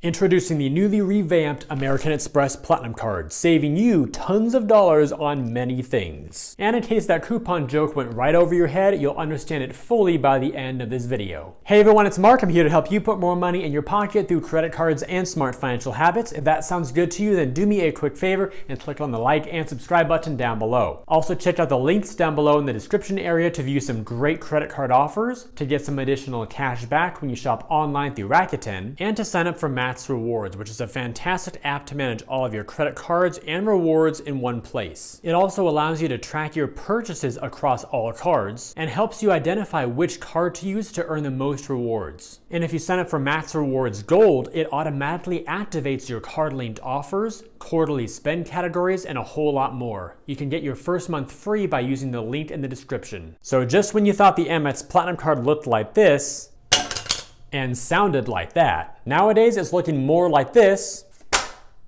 Introducing the newly revamped American Express Platinum Card, saving you tons of dollars on many things. And in case that coupon joke went right over your head, you'll understand it fully by the end of this video. Hey everyone, it's Mark. I'm here to help you put more money in your pocket through credit cards and smart financial habits. If that sounds good to you, then do me a quick favor and click on the like and subscribe button down below. Also check out the links down below in the description area to view some great credit card offers, to get some additional cash back when you shop online through Rakuten, and to sign up for MAXREWARDS, which is a fantastic app to manage all of your credit cards and rewards in one place. It also allows you to track your purchases across all cards and helps you identify which card to use to earn the most rewards. And if you sign up for MAXREWARDS Gold, it automatically activates your card-linked offers, quarterly spend categories, and a whole lot more. You can get your first month free by using the link in the description. So just when you thought the Amex Platinum Card looked like this, and sounded like that, nowadays it's looking more like this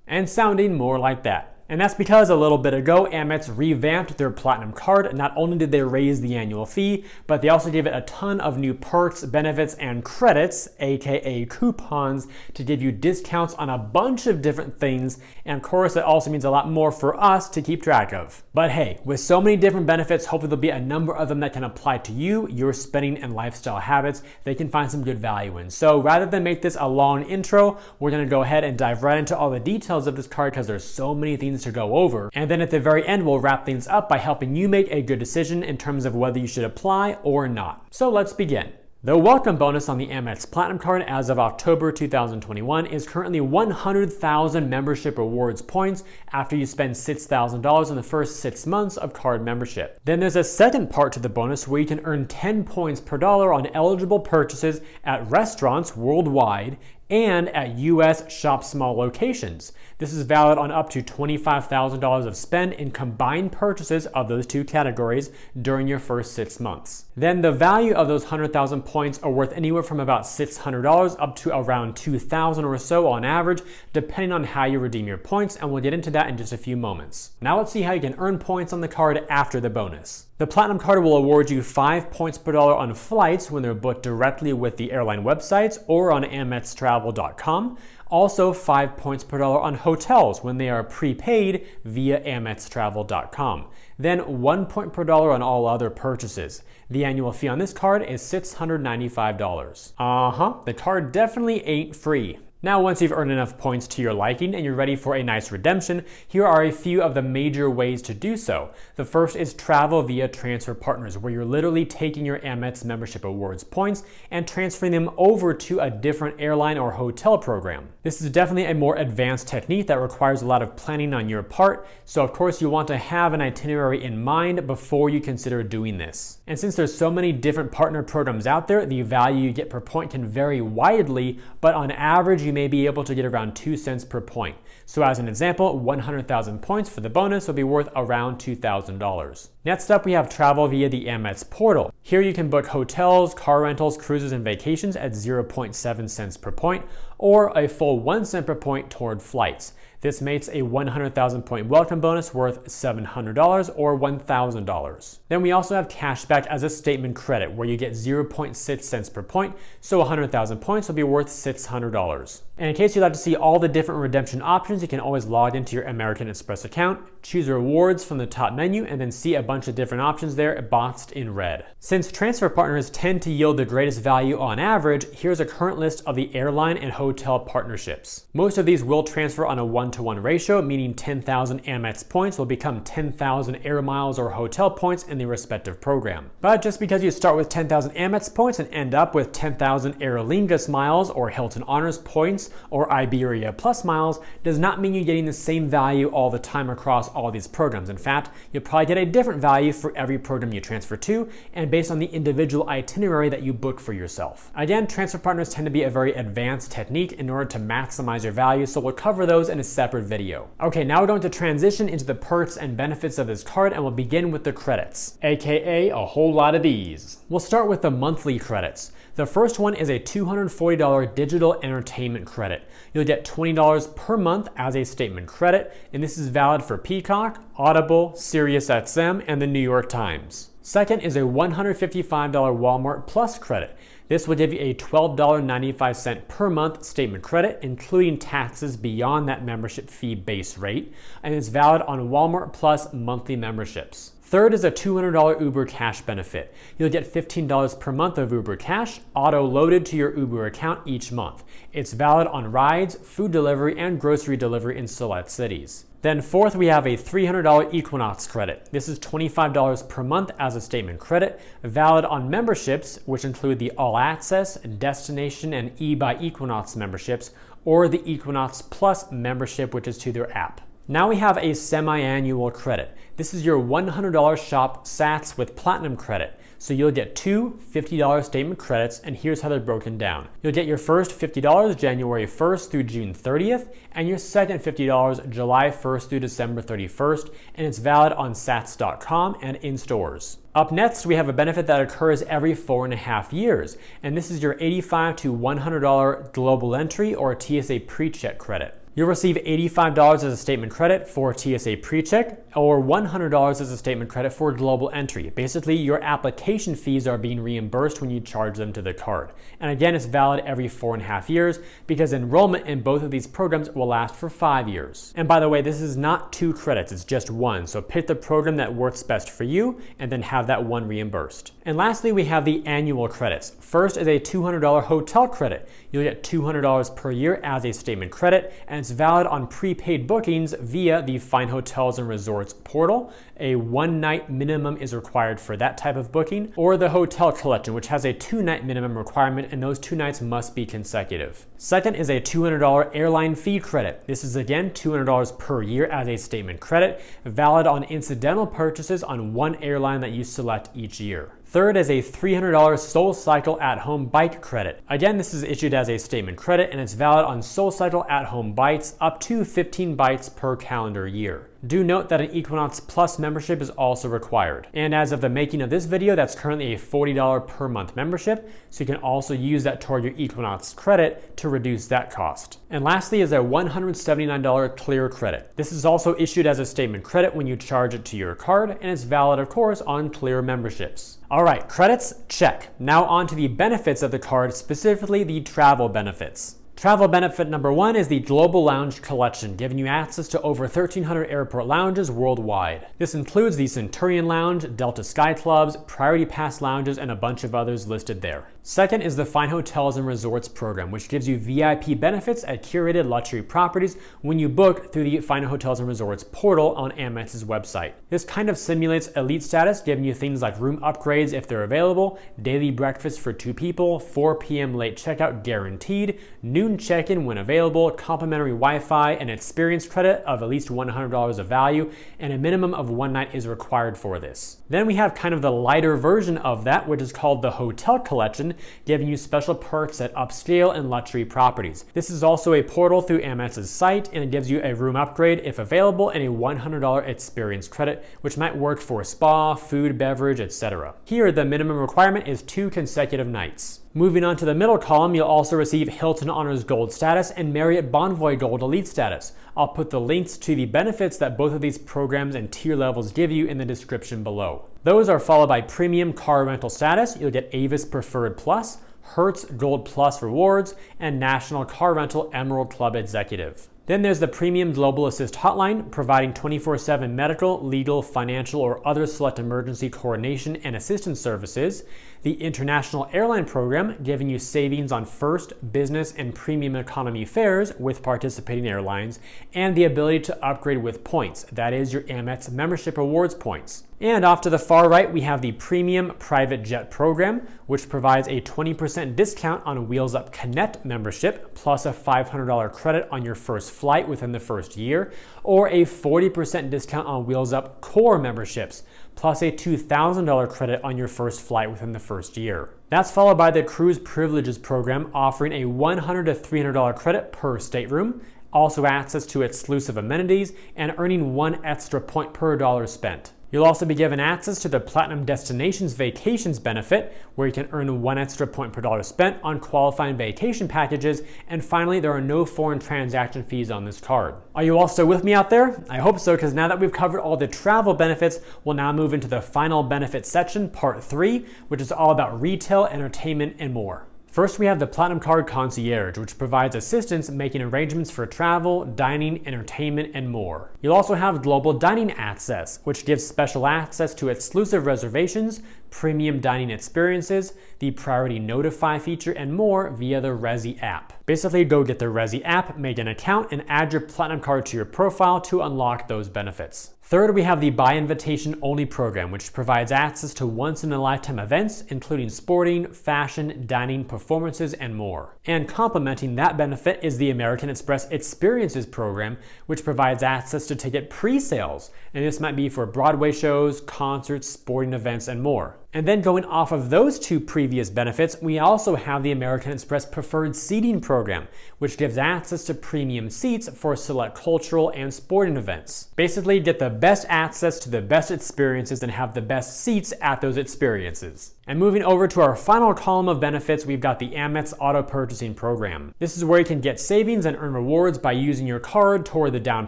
and sounding more like that. And that's because a little bit ago, Amex revamped their Platinum Card. Not only did they raise the annual fee, but they also gave it a ton of new perks, benefits, and credits, aka coupons, to give you discounts on a bunch of different things. And of course, it also means a lot more for us to keep track of. But hey, with so many different benefits, hopefully there'll be a number of them that can apply to you, your spending and lifestyle habits. They can find some good value in. So rather than make this a long intro, we're gonna go ahead and dive right into all the details of this card because there's so many things to go over. And then at the very end, we'll wrap things up by helping you make a good decision in terms of whether you should apply or not. So let's begin. The welcome bonus on the Amex Platinum Card as of October 2021 is currently 100,000 membership rewards points after you spend $6,000 in the first 6 months of card membership. Then there's a second part to the bonus where you can earn 10 points per dollar on eligible purchases at restaurants worldwide and at US Shop Small locations. This is valid on up to $25,000 of spend in combined purchases of those two categories during your first 6 months. Then the value of those 100,000 points are worth anywhere from about $600 up to around $2,000 or so on average, depending on how you redeem your points, and we'll get into that in just a few moments. Now let's see how you can earn points on the card after the bonus. The Platinum Card will award you 5 points per dollar on flights when they're booked directly with the airline websites or on AmexTravel.com. Also 5 points per dollar on hotels when they are prepaid via AmexTravel.com. Then 1 point per dollar on all other purchases. The annual fee on this card is $695. The card definitely ain't free. Now, once you've earned enough points to your liking and you're ready for a nice redemption, here are a few of the major ways to do so. The first is travel via transfer partners, where you're literally taking your Amex membership awards points and transferring them over to a different airline or hotel program. This is definitely a more advanced technique that requires a lot of planning on your part, so of course you want to have an itinerary in mind before you consider doing this. And since there's so many different partner programs out there, the value you get per point can vary widely, but on average you may be able to get around 2 cents per point. So as an example, 100,000 points for the bonus will be worth around $2,000. Next up, we have travel via the Amex portal. Here you can book hotels, car rentals, cruises, and vacations at 0.7 cents per point, or a full 1 cent per point toward flights. This makes a 100,000 point welcome bonus worth $700 or $1,000. Then we also have cashback as a statement credit, where you get 0.6 cents per point, so 100,000 points will be worth $600. And in case you'd like to see all the different redemption options, you can always log into your American Express account, choose rewards from the top menu, and then see a bunch of different options there boxed in red. Since transfer partners tend to yield the greatest value on average, here's a current list of the airline and hotel partnerships. Most of these will transfer on a 1-to-1 ratio, meaning 10,000 Amex points will become 10,000 air miles or hotel points in the respective program. But just because you start with 10,000 Amex points and end up with 10,000 Aer Lingus miles or Hilton Honors points or Iberia Plus miles does not mean you're getting the same value all the time across all these programs. In fact, you'll probably get a different value for every program you transfer to and based on the individual itinerary that you book for yourself. Again, transfer partners tend to be a very advanced technique in order to maximize your value, so we'll cover those in a separate video. Okay, now we're going to transition into the perks and benefits of this card, and we'll begin with the credits, aka a whole lot of these. We'll start with the monthly credits. The first one is a $240 digital entertainment credit. You'll get $20 per month as a statement credit, and this is valid for Peacock, Audible, SiriusXM, and the New York Times. Second is a $155 Walmart Plus credit. This will give you a $12.95 per month statement credit, including taxes beyond that membership fee base rate, and it's valid on Walmart Plus monthly memberships. Third is a $200 Uber Cash benefit. You'll get $15 per month of Uber Cash auto-loaded to your Uber account each month. It's valid on rides, food delivery, and grocery delivery in select cities. Then fourth, we have a $300 Equinox credit. This is $25 per month as a statement credit, valid on memberships, which include the All Access, Destination, and eBuy Equinox memberships, or the Equinox Plus membership, which is to their app. Now we have a semi-annual credit. This is your $100 shop Sats with Platinum credit. So you'll get two $50 statement credits, and here's how they're broken down. You'll get your first $50 January 1st through June 30th, and your second $50 July 1st through December 31st, and it's valid on Sats.com and in stores. Up next, we have a benefit that occurs every 4.5 years, and this is your $85 to $100 global entry or TSA PreCheck credit. You'll receive $85 as a statement credit for TSA PreCheck or $100 as a statement credit for global entry. Basically, your application fees are being reimbursed when you charge them to the card. And again, it's valid every 4.5 years because enrollment in both of these programs will last for 5 years. And by the way, this is not 2 credits, it's just 1. So pick the program that works best for you and then have that one reimbursed. And lastly, we have the annual credits. First is a $200 hotel credit. You'll get $200 per year as a statement credit, and it's valid on prepaid bookings via the Fine Hotels and Resorts portal. A 1-night minimum is required for that type of booking, or the hotel collection, which has a 2-night minimum requirement, and those 2 nights must be consecutive. Second is a $200 airline fee credit. This is again $200 per year as a statement credit, valid on incidental purchases on one airline that you select each year. Third is a $300 SoulCycle at-home bike credit. Again, this is issued as a statement credit, and it's valid on SoulCycle at-home bikes up to 15 bikes per calendar year. Do note that an Equinox Plus membership is also required. And as of the making of this video, that's currently a $40 per month membership, so you can also use that toward your Equinox credit to reduce that cost. And lastly is a $179 Clear credit. This is also issued as a statement credit when you charge it to your card, and it's valid, of course, on Clear memberships. All right, credits, check. Now on to the benefits of the card, specifically the travel benefits. Travel benefit number 1 is the Global Lounge Collection, giving you access to over 1,300 airport lounges worldwide. This includes the Centurion Lounge, Delta Sky Clubs, Priority Pass lounges, and a bunch of others listed there. Second is the Fine Hotels and Resorts program, which gives you VIP benefits at curated luxury properties when you book through the Fine Hotels and Resorts portal on Amex's website. This kind of simulates elite status, giving you things like room upgrades if they're available, daily breakfast for 2 people, 4 p.m. late checkout guaranteed, noon check-in when available, complimentary Wi-Fi, and experience credit of at least $100 of value, and a minimum of 1 night is required for this. Then we have kind of the lighter version of that, which is called the Hotel Collection, giving you special perks at upscale and luxury properties. This is also a portal through Amex's site, and it gives you a room upgrade if available and a $100 experience credit, which might work for spa, food, beverage, etc. Here, the minimum requirement is 2 consecutive nights. Moving on to the middle column, you'll also receive Hilton Honors Gold status and Marriott Bonvoy Gold Elite status. I'll put the links to the benefits that both of these programs and tier levels give you in the description below. Those are followed by Premium Car Rental status. You'll get Avis Preferred Plus, Hertz Gold Plus Rewards, and National Car Rental Emerald Club Executive. Then there's the Premium Global Assist Hotline, providing 24/7 medical, legal, financial, or other select emergency coordination and assistance services. The International Airline Program, giving you savings on first, business, and premium economy fares with participating airlines, and the ability to upgrade with points. That is your Amex membership rewards points. And off to the far right, we have the Premium Private Jet Program, which provides a 20% discount on Wheels Up Connect membership, plus a $500 credit on your first flight within the first year, or a 40% discount on Wheels Up Core memberships, plus a $2,000 credit on your first flight within the first year. That's followed by the Cruise Privileges Program, offering a $100 to $300 credit per stateroom, also access to exclusive amenities, and earning 1 extra point per dollar spent. You'll also be given access to the Platinum Destinations Vacations benefit, where you can earn 1 extra point per dollar spent on qualifying vacation packages. And finally, there are no foreign transaction fees on this card. Are you all still with me out there? I hope so, because now that we've covered all the travel benefits, we'll now move into the final benefits section, part 3, which is all about retail, entertainment, and more. First, we have the Platinum Card Concierge, which provides assistance making arrangements for travel, dining, entertainment, and more. You'll also have Global Dining Access, which gives special access to exclusive reservations, premium dining experiences, the Priority Notify feature, and more via the Resi app. Basically, go get the Resi app, make an account, and add your Platinum Card to your profile to unlock those benefits. Third, we have the By Invitation Only program, which provides access to once-in-a-lifetime events, including sporting, fashion, dining, performances, and more. And complementing that benefit is the American Express Experiences program, which provides access to ticket pre-sales, and this might be for Broadway shows, concerts, sporting events, and more. And then going off of those two previous benefits, we also have the American Express Preferred Seating program, which gives access to premium seats for select cultural and sporting events. Basically, get the best access to the best experiences and have the best seats at those experiences. And moving over to our final column of benefits, we've got the Amex Auto Purchasing program. This is where you can get savings and earn rewards by using your card toward the down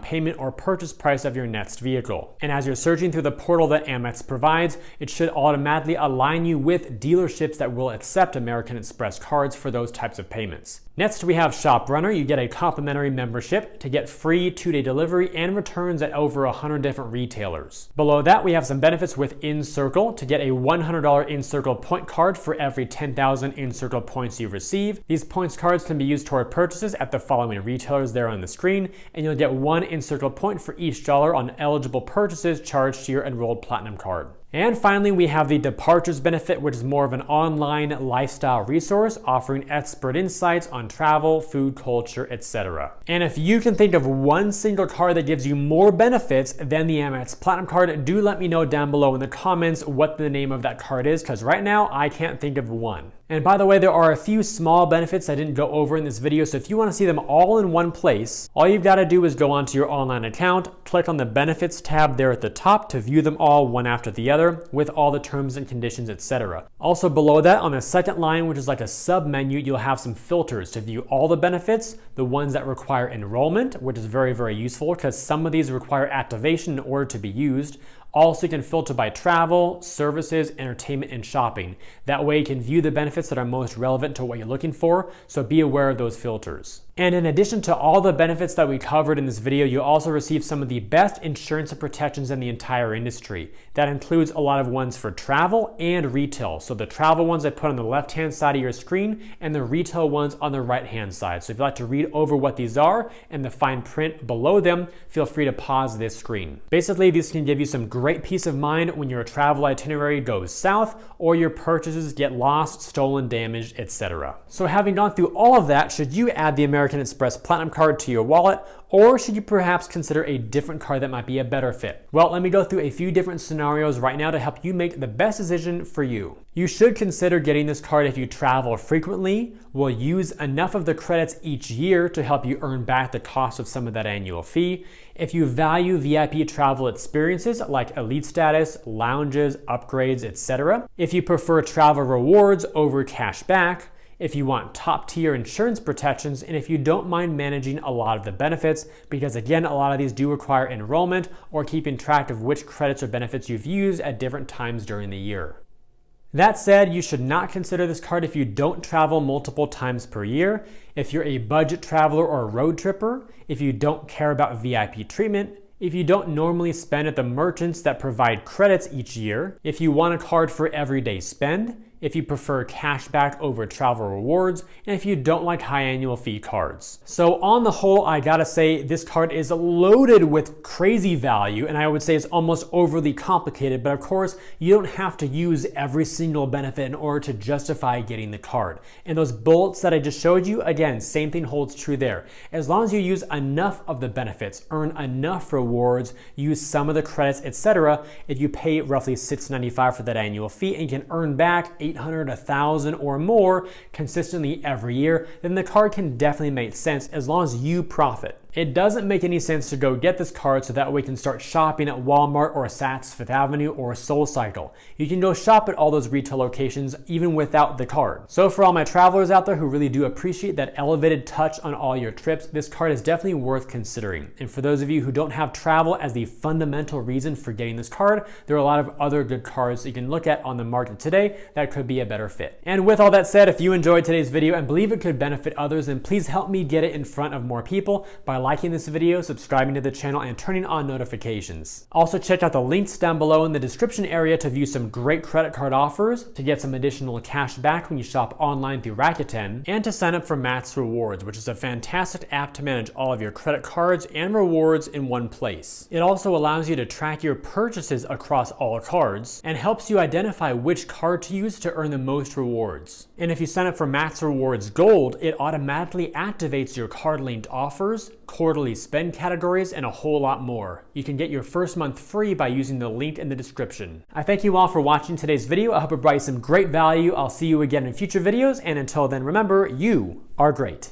payment or purchase price of your next vehicle. And as you're searching through the portal that Amex provides, it should automatically align you with dealerships that will accept American Express cards for those types of payments. Next, we have ShopRunner. You get a complimentary membership to get free 2-day delivery and returns at over 100 different retailers. Below that, we have some benefits with InCircle to get a $100 InCircle point card for every 10,000 InCircle points you receive. These points cards can be used toward purchases at the following retailers there on the screen, and you'll get 1 InCircle point for each dollar on eligible purchases charged to your enrolled Platinum Card. And finally, we have the Departures benefit, which is more of an online lifestyle resource offering expert insights on travel, food, culture, etc. And if you can think of one single card that gives you more benefits than the Amex Platinum Card, do let me know down below in the comments what the name of that card is, because right now I can't think of one. And by the way, there are a few small benefits I didn't go over in this video, so if you want to see them all in one place, all you've got to do is go onto your online account, click on the Benefits tab there at the top to view them all one after the other with all the terms and conditions, etc. Also below that, on the second line, which is like a sub-menu, you'll have some filters to view all the benefits, the ones that require enrollment, which is very, very useful because some of these require activation in order to be used. Also, you can filter by travel, services, entertainment, and shopping. That way you can view the benefits that are most relevant to what you're looking for, so be aware of those filters. And in addition to all the benefits that we covered in this video, you'll also receive some of the best insurance and protections in the entire industry. That includes a lot of ones for travel and retail. So the travel ones I put on the left-hand side of your screen and the retail ones on the right-hand side. So if you'd like to read over what these are and the fine print below them, feel free to pause this screen. Basically, these can give you some great peace of mind when your travel itinerary goes south or your purchases get lost, stolen, damaged, etc. So having gone through all of that, should you add the American Express Platinum Card to your wallet, or should you perhaps consider a different card that might be a better fit? Well, let me go through a few different scenarios right now to help you make the best decision for you. You should consider getting this card if you travel frequently, will use enough of the credits each year to help you earn back the cost of some of that annual fee, if you value VIP travel experiences like elite status, lounges, upgrades, etc., if you prefer travel rewards over cash back, if you want top tier insurance protections, and if you don't mind managing a lot of the benefits, because again, a lot of these do require enrollment or keeping track of which credits or benefits you've used at different times during the year. That said, you should not consider this card if you don't travel multiple times per year, if you're a budget traveler or a road tripper, if you don't care about VIP treatment, if you don't normally spend at the merchants that provide credits each year, if you want a card for everyday spend, if you prefer cash back over travel rewards, and if you don't like high annual fee cards. So on the whole, I gotta say this card is loaded with crazy value, and I would say it's almost overly complicated, but of course, you don't have to use every single benefit in order to justify getting the card. And those bullets that I just showed you, again, same thing holds true there. As long as you use enough of the benefits, earn enough rewards, use some of the credits, etc., if you pay roughly $6.95 for that annual fee and you can earn back $8 $800, $1,000 or more consistently every year, then the card can definitely make sense as long as you profit. It doesn't make any sense to go get this card so that way you can start shopping at Walmart or Saks Fifth Avenue or SoulCycle. You can go shop at all those retail locations even without the card. So for all my travelers out there who really do appreciate that elevated touch on all your trips, this card is definitely worth considering. And for those of you who don't have travel as the fundamental reason for getting this card, there are a lot of other good cards that you can look at on the market today that could be a better fit. And with all that said, if you enjoyed today's video and believe it could benefit others, then please help me get it in front of more people by liking this video, subscribing to the channel, and turning on notifications. Also check out the links down below in the description area to view some great credit card offers, to get some additional cash back when you shop online through Rakuten, and to sign up for MAXREWARDS, which is a fantastic app to manage all of your credit cards and rewards in one place. It also allows you to track your purchases across all cards and helps you identify which card to use to earn the most rewards. And if you sign up for MAXREWARDS Gold, it automatically activates your card-linked offers, quarterly spend categories, and a whole lot more. You can get your first month free by using the link in the description. I thank you all for watching today's video. I hope it brought you some great value. I'll see you again in future videos, and until then, remember, you are great.